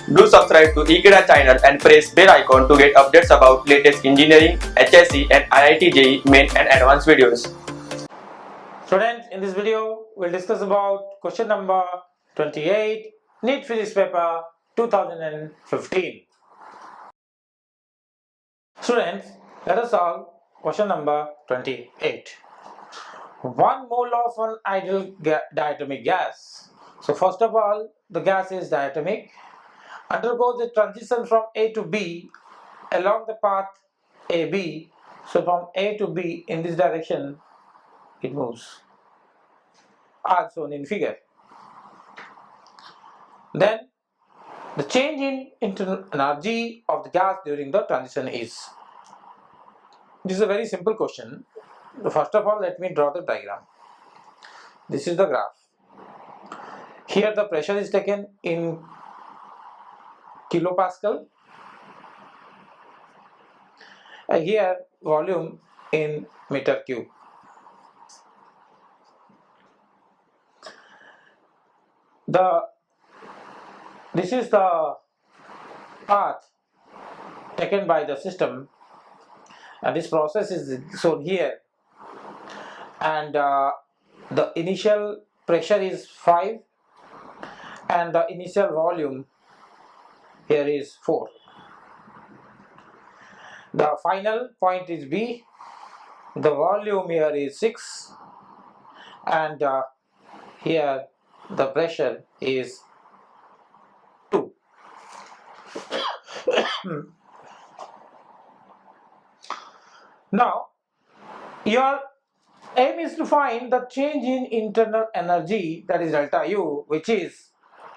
Do subscribe to Ekeeda channel and press bell icon to get updates about latest engineering, HSC and IIT JEE main and advanced videos. Students, in this video, we'll discuss about question number 28, NEET Physics paper 2015. Students, let us solve question number 28. 1 mole of an ideal diatomic gas. So first of all, the gas is diatomic, undergoes a transition from A to B along the path AB. So from A to B in this direction, it moves, as shown in figure. Then the change in internal energy of the gas during the transition is. This is a very simple question. First of all, let me draw the diagram. This is the graph. Here the pressure is taken in kilopascal. And here volume in meter cube. This is the path taken by the system, and this process is shown here, and the initial pressure is 5 and the initial volume here is 4. The final point is B, the volume here is 6, and here the pressure is 2. Now, your aim is to find the change in internal energy, that is delta U, which is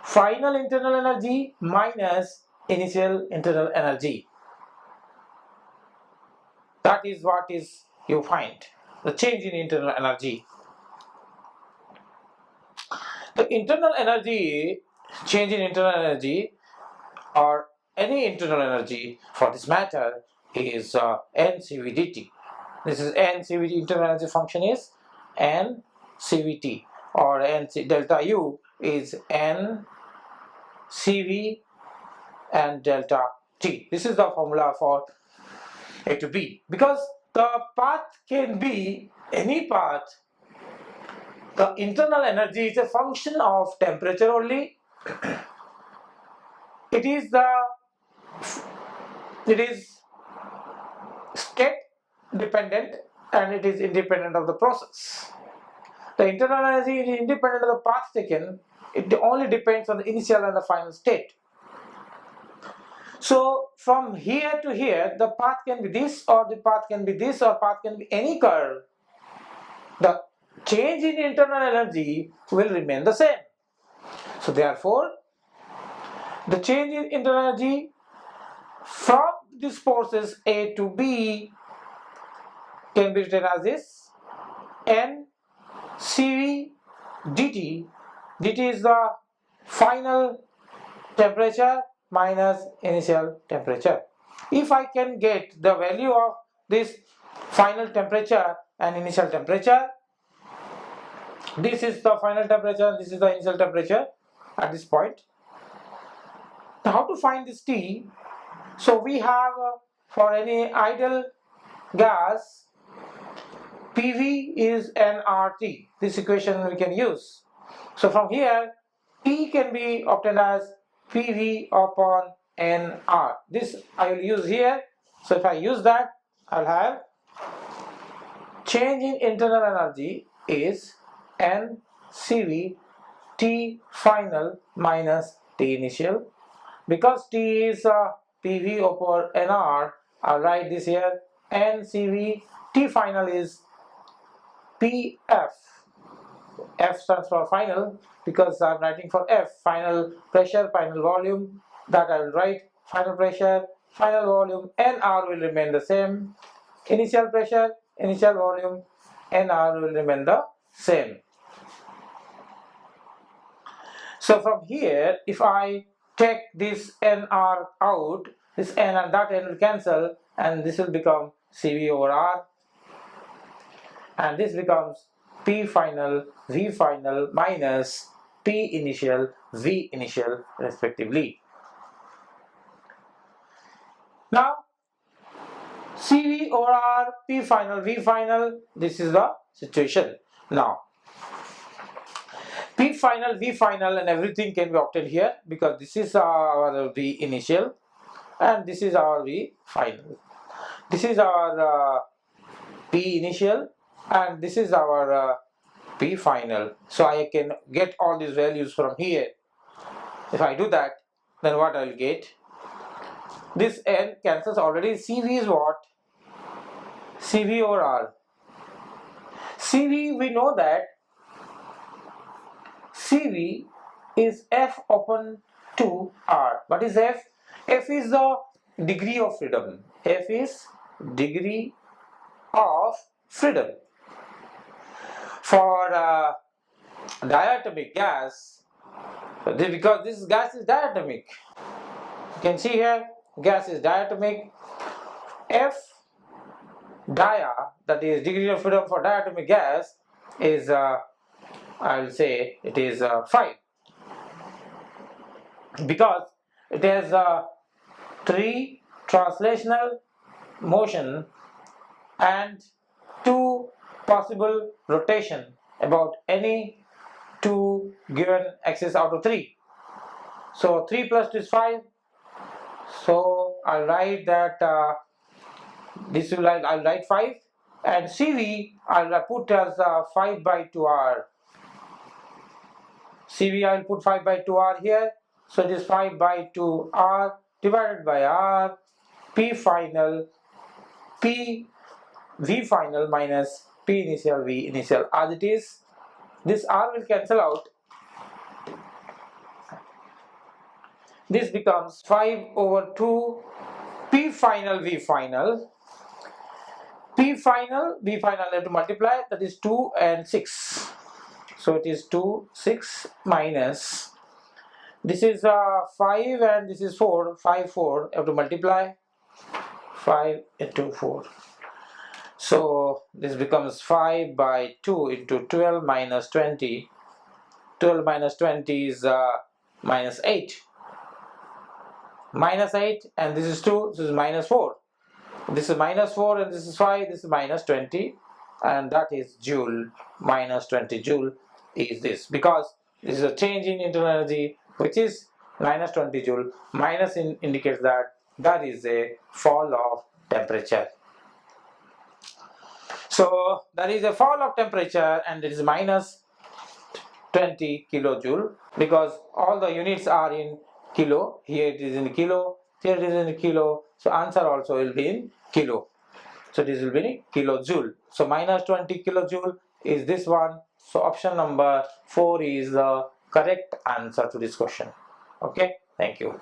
final internal energy minus initial internal energy. That is what is you find, the change in internal energy. The internal energy, change in internal energy, or any internal energy for this matter, is NCVDT. This is NCVT, internal energy function is NCVT, or delta U is NCV and delta T. This is the formula for A to B. Because the path can be any path, the internal energy is a function of temperature only. It is state dependent and it is independent of the process. The internal energy is independent of the path taken. It only depends on the initial and the final state. So from here to here, the path can be this, or the path can be this, or path can be any curve. The change in internal energy will remain the same. So therefore, the change in internal energy from this process A to B can be written as this NCV dt. dt is the final temperature minus initial temperature. If I can get the value of this final temperature and initial temperature, this is the final temperature, this is the initial temperature at this point. Now, how to find this T? So we have for any ideal gas, PV is nRT. This equation we can use. So from here, T can be obtained as PV upon nR. This I will use here. So if I use that, I'll have change in internal energy is NCV T final minus T initial. Because T is PV over nR, I'll write this here. NCV T final is PF. F stands for final because I'm writing for F, final pressure, final volume. That I will write final pressure, final volume, nR will remain the same. Initial pressure, initial volume, nR will remain the same. So from here, if I take this nR out, this n and that n will cancel, and this will become CV over R, and this becomes P final, V final minus P initial, V initial respectively. Now CV over R, P final, V final, this is the situation. Now P final, V final and everything can be obtained here because this is our V initial and this is our V final. This is our P initial and this is our P final. So I can get all these values from here. If I do that, then what I will get? This N cancels already. CV is what? CV over R. CV, we know that CV is F upon 2 R. What is F? F is the degree of freedom. F is degree of freedom. For diatomic gas, because this gas is diatomic, you can see here gas is diatomic. F dia, that is degree of freedom for diatomic gas, is I will say it is 5 because it has 3 translational motion and 2 possible rotation about any 2 given axis out of 3. So 3 plus 2 is 5. So I'll write that I'll write 5 and CV I'll put as 5 by 2R. CV I'll put 5 by 2R here. So it is 5 by 2R divided by R. P final, P V final minus P initial V initial as it is. This R will cancel out. This becomes 5 over 2 P final V final. P final V final I have to multiply, that is 2 and 6. So it is 2, 6 minus. This is 5 and this is 4. 5, 4. I have to multiply 5 into 4. So this becomes 5 by 2 into 12 minus 20. 12 minus 20 is minus 8. Minus 8 and this is 2, this is minus 4. This is minus 4 and this is 5, this is minus 20 and that is joule. Minus 20 joule is this because this is a change in internal energy which is minus 20 joule. Minus indicates that is a fall of temperature. So that is a fall of temperature and it is minus 20 kilojoule because all the units are in kilo. Here it is in kilo, here it is in kilo. So answer also will be in kilo. So this will be in kilojoule. So minus 20 kilojoule is this one. So option number 4 is the correct answer to this question. Okay, thank you.